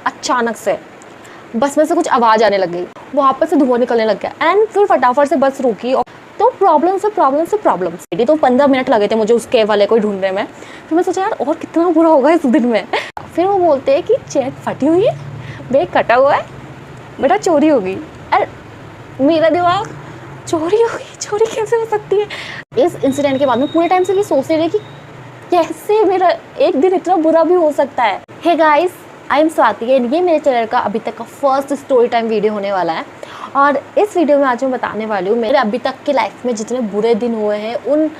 अचानक से बस में से कुछ आवाज़ आने लग गई, वहाँ पर से धुआं निकलने लग गया एंड फिर फटाफट से बस रुकी। और तो प्रॉब्लम्स तो 15 मिनट लगे थे मुझे उस कैब वाले को ढूंढने में। फिर मैं सोचा यार और कितना बुरा होगा इस दिन में। फिर वो बोलते हैं कि चेन फटी हुई है, बैग कटा हुआ है, बेटा चोरी होगी। अरे मेरा दिमाग, चोरी होगी, चोरी कैसे हो सकती है। इस इंसिडेंट के बाद में पूरे टाइम से ये सोचते रहे कि कैसे मेरा एक दिन इतना बुरा भी हो सकता है। Hey guys, I am Swati and ये मेरे चैनल का अभी तक का फर्स्ट स्टोरी टाइम वीडियो होने वाला है। और इस वीडियो में आज मैं बताने वाली हूँ मेरे अभी तक के लाइफ में जितने बुरे दिन हुए हैं, उन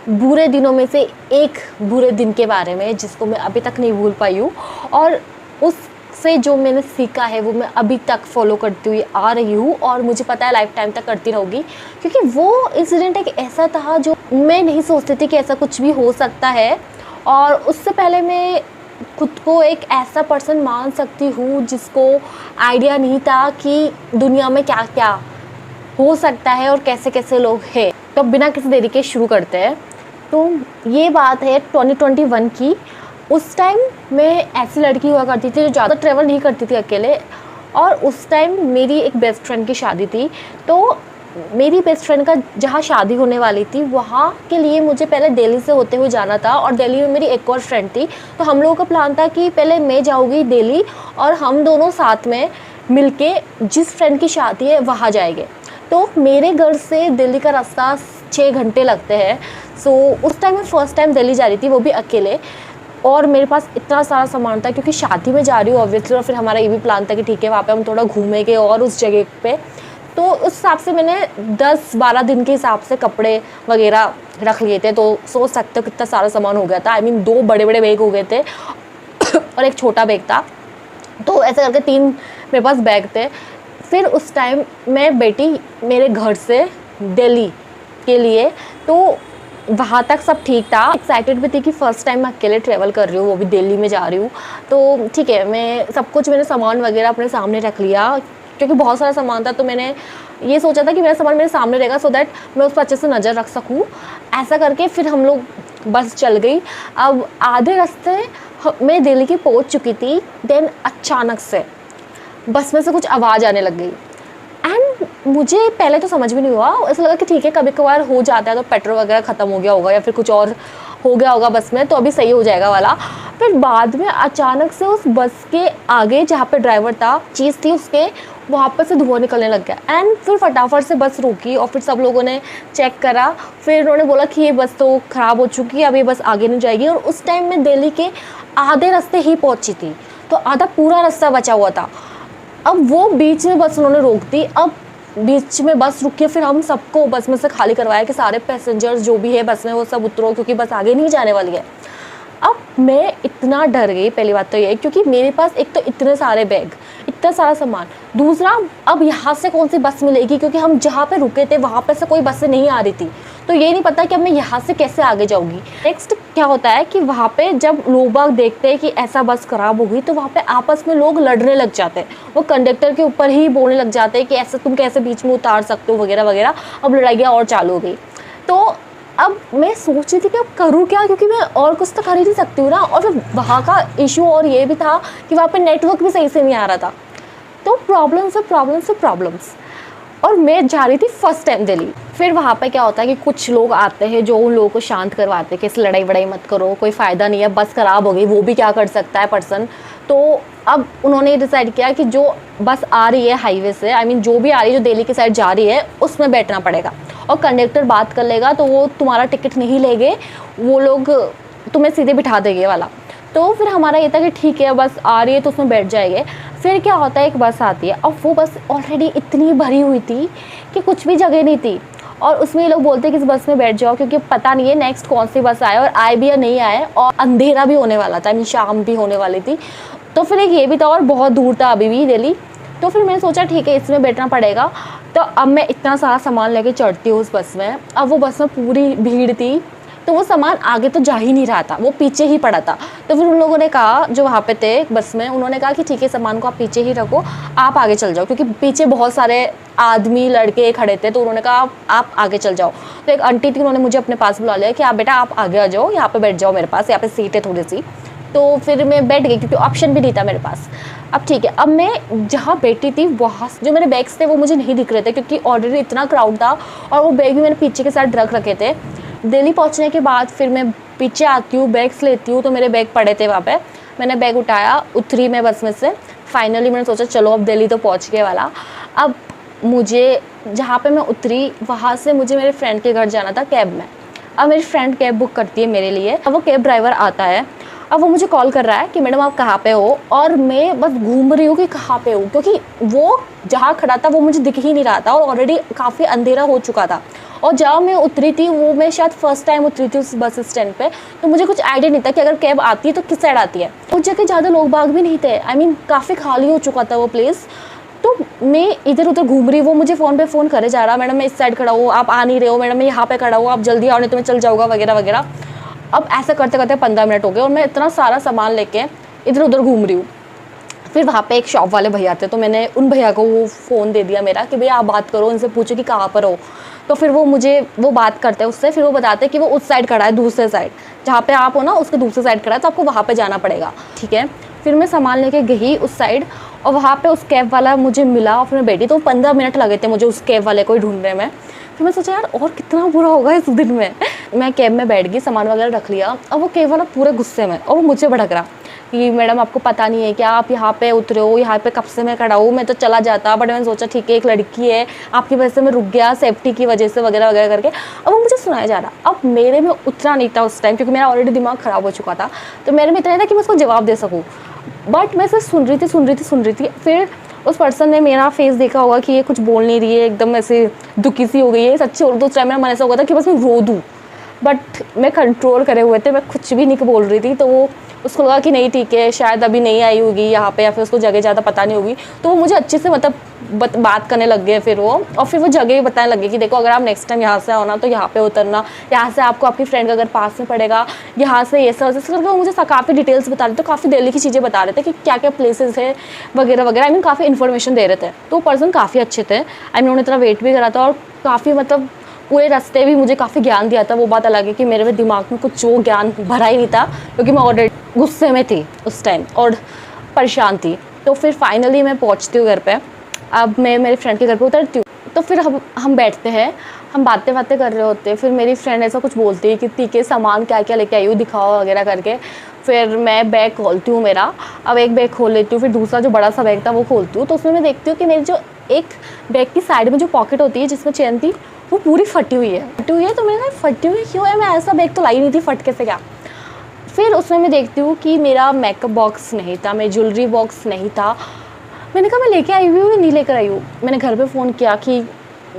बुरे दिनों में से एक बुरे दिन के बारे में जिसको मैं अभी तक नहीं भूल पाई हूँ। और उससे जो मैंने सीखा है वो मैं अभी तक फॉलो करती हुई आ रही हूँ और मुझे पता है लाइफ टाइम तक करती रहूँगी, क्योंकि वो इंसिडेंट एक ऐसा था जो मैं नहीं सोचती थी कि ऐसा कुछ भी हो सकता है। और उससे पहले मैं खुद को एक ऐसा पर्सन मान सकती हूँ जिसको आइडिया नहीं था कि दुनिया में क्या क्या हो सकता है और कैसे कैसे लोग हैं। तो बिना किसी देरी के शुरू करते हैं। तो ये बात है 2021 की। उस टाइम मैं ऐसी लड़की हुआ करती थी जो ज़्यादा ट्रैवल नहीं करती थी अकेले। और उस टाइम मेरी एक बेस्ट फ्रेंड की शादी थी। तो मेरी बेस्ट फ्रेंड का जहाँ शादी होने वाली थी वहाँ के लिए मुझे पहले दिल्ली से होते हुए जाना था और दिल्ली में मेरी एक और फ्रेंड थी। तो हम लोगों का प्लान था कि पहले मैं जाऊँगी दिल्ली और हम दोनों साथ में मिलके जिस फ्रेंड की शादी है वहाँ जाएंगे। तो मेरे घर से दिल्ली का रास्ता 6 घंटे लगते हैं। सो उस टाइम मैं फ़र्स्ट टाइम दिल्ली जा रही थी, वो भी अकेले। और मेरे पास इतना सारा सामान था क्योंकि शादी में जा रही हूँ ऑब्वियसली। और फिर हमारा ये भी प्लान था कि ठीक है वहाँ पे हम थोड़ा घूमेंगे और उस जगह पे। तो उस हिसाब से मैंने 10-12 दिन के हिसाब से कपड़े वगैरह रख लिए थे। तो सोच सकते हो कितना सारा सामान हो गया था। आई मीन 2 बड़े बड़े बैग हो गए थे और एक छोटा बैग था। तो ऐसे करके 3 मेरे पास बैग थे। फिर उस टाइम मैं बेटी मेरे घर से दिल्ली के लिए, तो वहाँ तक सब ठीक था। एक्साइटेड भी थी कि फ़र्स्ट टाइम मैं अकेले ट्रैवल कर रही हूँ, वो भी दिल्ली में जा रही हूँ। तो ठीक है, मैं सब कुछ मैंने सामान वगैरह अपने सामने रख लिया क्योंकि बहुत सारा सामान था। तो मैंने ये सोचा था कि मेरा सामान मेरे सामने रहेगा सो दैट मैं उस पर अच्छे से नज़र रख सकूँ। ऐसा करके फिर हम लोग बस चल गई। अब आधे रास्ते मैं दिल्ली की पहुँच चुकी थी। देन अचानक से बस में से कुछ आवाज़ आने लग गई एंड मुझे पहले तो समझ भी नहीं हुआ। ऐसा लगा कि ठीक है कभी कभार हो जाता है, तो पेट्रोल वगैरह ख़त्म हो गया होगा या फिर कुछ और हो गया होगा बस में, तो अभी सही हो जाएगा वाला। फिर बाद में अचानक से उस बस के आगे जहाँ पे ड्राइवर था, चीज़ थी उसके, वहाँ पर से धुआं निकलने लग गया एंड फिर फटाफट से बस रुकी। और फिर सब लोगों ने चेक करा। फिर उन्होंने बोला कि ये बस तो ख़राब हो चुकी है, अब ये बस आगे नहीं जाएगी। और उस टाइम मैं दिल्ली के आधे रास्ते ही पहुँची थी, तो आधा पूरा रास्ता बचा हुआ था। अब वो बीच में बस उन्होंने रोक दी। अब बीच में बस रुकी, फिर हम सबको बस में से खाली करवाया कि सारे पैसेंजर्स जो भी है बस में वो सब उतरो क्योंकि बस आगे नहीं जाने वाली है। अब मैं इतना डर गई, पहली बात तो ये है क्योंकि मेरे पास एक तो इतने सारे बैग, इतना सारा सामान, दूसरा अब यहाँ से कौन सी बस मिलेगी क्योंकि हम जहाँ पे रुके थे वहाँ पे से कोई बसें नहीं आ रही थी। तो ये नहीं पता कि अब मैं यहाँ से कैसे आगे जाऊँगी। नेक्स्ट क्या होता है कि वहाँ पे जब लोग बाग देखते हैं कि ऐसा बस ख़राब हो गई तो वहाँ पे आपस में लोग लड़ने लग जाते हैं। वो कंडक्टर के ऊपर ही बोलने लग जाते हैं कि ऐसा तुम कैसे बीच में उतार सकते हो वगैरह वगैरह। अब लड़ाइयाँ और चालू हो गई। तो अब मैं सोच रही थी कि अब करूँ क्या, क्योंकि मैं और कुछ तो कर ही नहीं सकती हूँ ना। और फिर वहाँ का इशू और ये भी था कि वहाँ पे नेटवर्क भी सही से नहीं आ रहा था। तो प्रॉब्लम्स। और मैं जा रही थी फर्स्ट टाइम दिल्ली। फिर वहाँ पे क्या होता है कि कुछ लोग आते हैं जो उन लोगों को शांत करवाते हैं कि इस लड़ाई वड़ाई मत करो, कोई फ़ायदा नहीं है, बस ख़राब हो गई, वो भी क्या कर सकता है पर्सन। तो अब उन्होंने डिसाइड किया कि जो बस आ रही है हाईवे से, आई मीन जो भी आ रही है जो दिल्ली की साइड जा रही है, उसमें बैठना पड़ेगा और कंडक्टर बात कर लेगा तो वो तुम्हारा टिकट नहीं लेंगे, वो लोग तुम्हें सीधे बिठा देंगे वाला। तो फिर हमारा ये था कि ठीक है बस आ रही है तो उसमें बैठ जाएंगे। फिर क्या होता है, एक बस आती है और वो बस ऑलरेडी इतनी भरी हुई थी कि कुछ भी जगह नहीं थी। और उसमें ये लोग बोलते हैं कि इस बस में बैठ जाओ क्योंकि पता नहीं है नेक्स्ट कौन सी बस आए और आए भी या नहीं आए। और अंधेरा भी होने वाला था, आई मीन शाम भी होने वाली थी। तो फिर एक ये भी था और बहुत दूर था अभी भी दिल्ली। तो फिर मैंने सोचा ठीक है इसमें बैठना पड़ेगा। तो अब मैं इतना सारा सामान लेके चढ़ती हूँ उस बस में। अब वो बस में पूरी भीड़ थी तो वो सामान आगे तो जा ही नहीं रहा था, वो पीछे ही पड़ा था। तो फिर उन लोगों ने कहा जो वहाँ पे थे बस में, उन्होंने कहा कि ठीक है सामान को आप पीछे ही रखो, आप आगे चल जाओ, क्योंकि पीछे बहुत सारे आदमी लड़के खड़े थे। तो उन्होंने कहा आप आगे चल जाओ। तो एक आंटी थी, उन्होंने मुझे अपने पास बुला लिया कि आप बेटा आप आगे आ जाओ, यहाँ पे बैठ जाओ, मेरे पास यहाँ पे सीट है थोड़ी सी। तो फिर मैं बैठ गई क्योंकि ऑप्शन भी नहीं था मेरे पास। अब ठीक है, अब मैं जहाँ बैठी थी वहाँ जो मेरे बैग्स थे वो मुझे नहीं दिख रहे थे क्योंकि ऑलरेडी इतना क्राउड था, और वो बैग भी मैंने पीछे के साथ रख रखे थे। दिल्ली पहुँचने के बाद फिर मैं पीछे आती हूँ, बैग्स लेती हूँ, तो मेरे बैग पड़े थे वहाँ पे। मैंने बैग उठाया, उतरी मैं बस में से। फाइनली मैंने सोचा चलो अब दिल्ली तो पहुँच गए वाला। अब मुझे जहाँ पे मैं उतरी वहाँ से मुझे मेरे फ्रेंड के घर जाना था कैब में। अब मेरी फ्रेंड कैब बुक करती है मेरे लिए। अब वो कैब ड्राइवर आता है, अब वो मुझे कॉल कर रहा है कि मैडम आप कहाँ पे हो, और मैं बस घूम रही हूँ कि कहाँ पे हूँ, क्योंकि वो जहाँ खड़ा था वो मुझे दिख ही नहीं रहा था और ऑलरेडी काफ़ी अंधेरा हो चुका था। और जहाँ मैं उतरी थी वो मैं शायद फर्स्ट टाइम उतरी थी उस बस स्टैंड पे, तो मुझे कुछ आइडिया नहीं था कि अगर कैब आती है तो किस साइड आती है। उस जगह ज़्यादा लोग बाग भी नहीं थे, आई मीन काफ़ी खाली हो चुका था वो प्लेस। तो मैं इधर उधर घूम रही, वो मुझे फ़ोन पे फ़ोन करे जा रहा, मैडम मैं इस साइड खड़ा हूँ, आप आ नहीं रहे हो, मैडम मैं यहाँ पे खड़ा हूँ, आप जल्दी आओ नहीं तो मैं चल जाऊँगा वगैरह वगैरह। अब ऐसा करते करते 15 मिनट हो गए और मैं इतना सारा सामान लेके इधर उधर घूम रही हूँ। फिर वहाँ पे एक शॉप वाले भैया थे, तो मैंने उन भैया को वो फ़ोन दे दिया मेरा कि भैया आप बात करो, उनसे पूछो कि कहाँ पर हो। तो फिर वो मुझे वो बात करते हैं उससे, फिर वो बताते हैं कि वो उस साइड खड़ा है, दूसरे साइड जहाँ पे आप हो ना उसके दूसरे साइड खड़ा है, तो आपको वहाँ पे जाना पड़ेगा। ठीक है, फिर मैं सामान लेके गई उस साइड और वहाँ पे उस कैब वाला मुझे मिला और फिर मैं बैठी। तो 15 मिनट लगे थे मुझे उस कैब वाले को ही ढूंढने में। फिर मैं सोचा यार और कितना बुरा होगा इस दिन में। मैं कैब में बैठ गई, सामान वगैरह रख लिया। अब वो कैब वाला पूरे गुस्से में और वो मुझे भड़क रहा कि मैडम आपको पता नहीं है क्या, आप यहाँ पे उतरे हो, यहाँ पे कब से मैं खड़ा हूँ, मैं तो चला जाता, बट मैंने सोचा ठीक है एक लड़की है, आपकी वजह से मैं रुक गया, सेफ्टी की वजह से वगैरह वगैरह करके। अब वो मुझे सुनाया जा रहा। अब मेरे में उतना नहीं था उस टाइम क्योंकि मेरा ऑलरेडी दिमाग ख़राब हो चुका था, तो मेरे में इतना नहीं था कि मैं उसको जवाब दे सकूँ। बट मैं सिर्फ सुन रही थी। फिर उस पर्सन ने मेरा फेस देखा होगा कि ये कुछ बोल नहीं रही है, एकदम ऐसे दुखी सी हो गई है। सच्ची और उस टाइम मेरा मन ऐसा होगा था कि बस मैं रो दूँ, बट मैं कंट्रोल करे हुए थे, मैं कुछ भी नहीं बोल रही थी। तो वो उसको लगा कि नहीं ठीक है शायद अभी नहीं आई होगी यहाँ पे, या फिर उसको जगह ज़्यादा पता नहीं होगी, तो वो मुझे अच्छे से मतलब बात करने लग गए फिर वो। और फिर वो जगह ही बताने लगे कि देखो अगर आप नेक्स्ट टाइम यहाँ से आओ ना तो यहाँ पे उतरना, यहाँ से आपको आपकी फ्रेंड का घर पास में पड़ेगा, यहाँ से ये सब करके वो मुझे काफ़ी डिटेल्स बता रहे थे, काफ़ी दिल्ली की चीज़ें बता रहे थे कि क्या क्या प्लेसेस है वगैरह वगैरह। आई मीन काफ़ी इन्फॉर्मेशन दे रहे थे। तो पर्सन काफ़ी अच्छे थे, आई मीन उन्होंने इतना वेट भी करा था और काफ़ी मतलब पूरे रास्ते भी मुझे काफ़ी ज्ञान दिया था। वो बात अलग है कि मेरे दिमाग में कुछ जो ज्ञान भरा ही नहीं था क्योंकि मैं ऑलरेडी गुस्से में थी उस टाइम और परेशान थी। तो फिर फाइनली मैं पहुंचती हूँ घर पे। अब मैं मेरे फ्रेंड के घर पे उतरती हूँ, तो फिर हम बैठते हैं, हम बातें कर रहे होते हैं। फिर मेरी फ्रेंड ऐसा कुछ बोलती है कि ठीक है सामान क्या क्या लेके आई हो दिखाओ वगैरह करके। फिर मैं बैग खोलती हूँ मेरा, अब एक बैग खोल लेती हूँ, फिर दूसरा जो बड़ा सा बैग था वो खोलती हूँ। तो उसमें मैं देखती हूँ कि मेरी जो एक बैग की साइड में जो पॉकेट होती है जिसमें चेन थी वो पूरी फटी हुई है। तो मैंने कहा फटी हुई क्यों है, मैं ऐसा बैग तो लाई नहीं थी, फटके से क्या। फिर उसमें मैं देखती हूँ कि मेरा मेकअप बॉक्स नहीं था, मेरा ज्वेलरी बॉक्स नहीं था। मैंने कहा मैं लेके आई हुई हूँ या नहीं लेकर आई हूँ। मैंने घर पे फ़ोन किया कि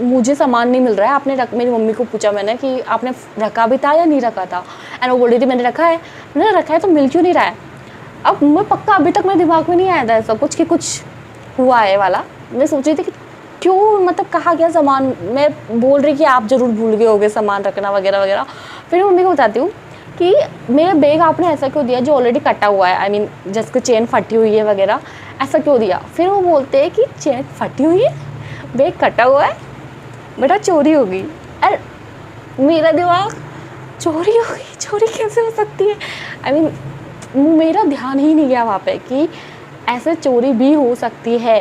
मुझे सामान नहीं मिल रहा है, आपने मेरी मम्मी को पूछा मैंने कि आपने रखा भी था या नहीं रखा था, एंड वो बोल रही थी मैंने रखा है तो मिल क्यों नहीं रहा है। अब मैं पक्का अभी तक मेरे दिमाग में नहीं आया था ऐसा कुछ कि कुछ हुआ है वाला। मैं सोच रही थी कि क्यों, मतलब कहा गया सामान। मैं बोल रही कि आप ज़रूर भूल गए होगे सामान रखना वगैरह वगैरह। फिर मम्मी को बताती हूँ कि मेरा बैग आपने ऐसा क्यों दिया जो ऑलरेडी कटा हुआ है, आई मीन जिसकी चेन फटी हुई है वगैरह, ऐसा क्यों दिया। फिर वो बोलते हैं कि चेन फटी हुई है, बैग कटा हुआ है, बेटा चोरी हो गई। अरे मेरा दिमाग चोरी हो गई, चोरी कैसे हो सकती है। आई मीन मेरा ध्यान ही नहीं गया वहाँ पे कि ऐसे चोरी भी हो सकती है।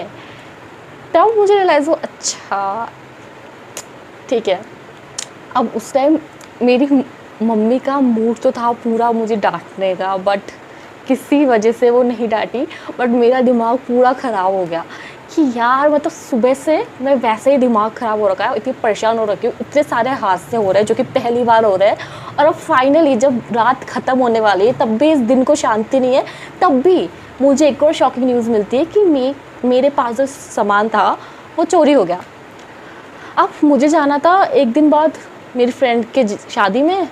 तब मुझे रियलाइज़ हो अच्छा ठीक है। अब उस टाइम मेरी मम्मी का मूड तो था पूरा मुझे डांटने का, बट किसी वजह से वो नहीं डांटी। बट मेरा दिमाग पूरा ख़राब हो गया कि यार मतलब सुबह से मैं वैसे ही दिमाग ख़राब हो रखा है, इतनी परेशान हो रखी हूँ, इतने सारे हादसे हो रहे हैं जो कि पहली बार हो रहे हैं। और अब फाइनली जब रात ख़त्म होने वाली है तब भी इस दिन को शांति नहीं है। तब भी मुझे एक और शॉकिंग न्यूज़ मिलती है कि मेरे पास जो सामान था वो चोरी हो गया। अब मुझे जाना था एक दिन बाद मेरी फ्रेंड के शादी में,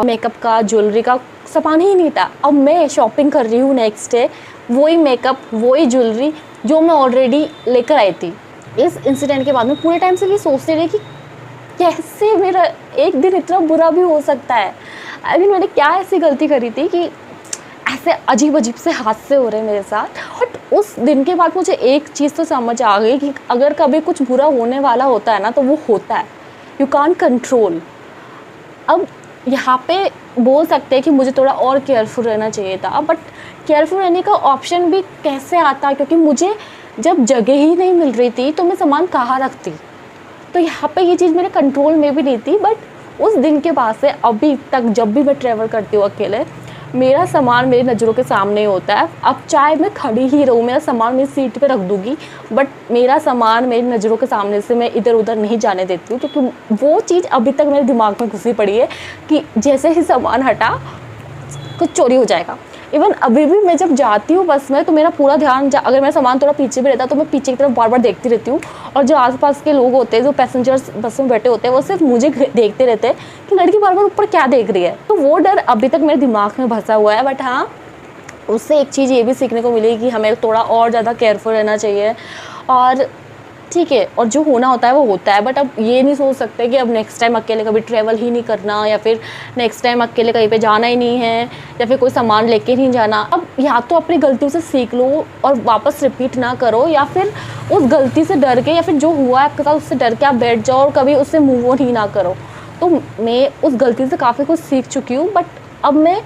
मेकअप का ज्वेलरी का सामान ही नहीं था। अब मैं शॉपिंग कर रही हूँ नेक्स्ट डे, वही मेकअप वही ज्वेलरी जो मैं ऑलरेडी लेकर आई थी। इस इंसिडेंट के बाद में पूरे टाइम से ये सोचते रही कि कैसे मेरा एक दिन इतना बुरा भी हो सकता है। आई मीन मैंने क्या ऐसी गलती करी थी कि ऐसे अजीब से हादसे हो रहे हैं मेरे साथ। बट उस दिन के बाद मुझे एक चीज़ तो समझ आ गई कि अगर कभी कुछ बुरा होने वाला होता है ना तो वो होता है, यू कांट कंट्रोल। अब यहाँ पे बोल सकते हैं कि मुझे थोड़ा और केयरफुल रहना चाहिए था, बट केयरफुल रहने का ऑप्शन भी कैसे आता, क्योंकि मुझे जब जगह ही नहीं मिल रही थी तो मैं सामान कहाँ रखती। तो यहाँ पे ये चीज़ मेरे कंट्रोल में भी नहीं थी, बट उस दिन के बाद से अभी तक जब भी मैं ट्रैवल करती हूँ अकेले, मेरा सामान मेरी नज़रों के सामने होता है। अब चाहे मैं खड़ी ही रहूँ, मेरा सामान मेरी सीट पे रख दूँगी, बट मेरा सामान मेरी नज़रों के सामने से मैं इधर उधर नहीं जाने देती हूँ, क्योंकि वो चीज़ अभी तक मेरे दिमाग में घुसी पड़ी है कि जैसे ही सामान हटा कुछ चोरी हो जाएगा। इवन अभी भी मैं जब जाती हूँ बस में तो मेरा पूरा ध्यान, अगर मेरा सामान थोड़ा पीछे भी रहता है तो मैं पीछे की तरफ बार बार देखती रहती हूँ, और जो आसपास के लोग होते हैं, जो पैसेंजर्स बस में बैठे होते हैं, वो सिर्फ मुझे देखते रहते हैं कि लड़की बार बार ऊपर क्या देख रही है। तो वो डर अभी तक मेरे दिमाग में बसा हुआ है। बट हाँ, उससे एक चीज़ ये भी सीखने को मिली कि हमें थोड़ा और ज़्यादा केयरफुल रहना चाहिए, और ठीक है, और जो होना होता है वो होता है। बट अब ये नहीं सोच सकते कि अब नेक्स्ट टाइम अकेले कभी ट्रैवल ही नहीं करना, या फिर नेक्स्ट टाइम अकेले कहीं पे जाना ही नहीं है, या फिर कोई सामान लेके नहीं जाना। अब या तो अपनी गलतियों से सीख लो और वापस रिपीट ना करो, या फिर उस गलती से डर के, या फिर जो हुआ है आपके साथ उससे डर के आप बैठ जाओ और कभी उससे मूव ऑन ही ना करो। तो मैं उस गलती से काफ़ी कुछ सीख चुकी हूँ, बट अब मैं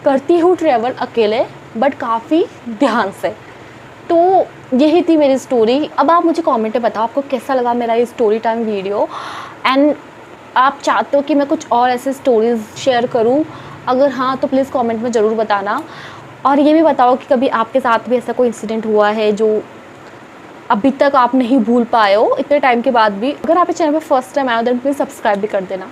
करती हूँ ट्रैवल अकेले, बट काफ़ी ध्यान से। तो यही थी मेरी स्टोरी। अब आप मुझे कमेंट में बताओ आपको कैसा लगा मेरा ये स्टोरी टाइम वीडियो, एंड आप चाहते हो कि मैं कुछ और ऐसे स्टोरीज़ शेयर करूं? अगर हाँ तो प्लीज़ कमेंट में ज़रूर बताना, और ये भी बताओ कि कभी आपके साथ भी ऐसा कोई इंसिडेंट हुआ है जो अभी तक आप नहीं भूल पाए हो इतने टाइम के बाद भी। अगर आप इस चैनल पर फर्स्ट टाइम आए हो तो प्लीज़ सब्सक्राइब भी कर देना।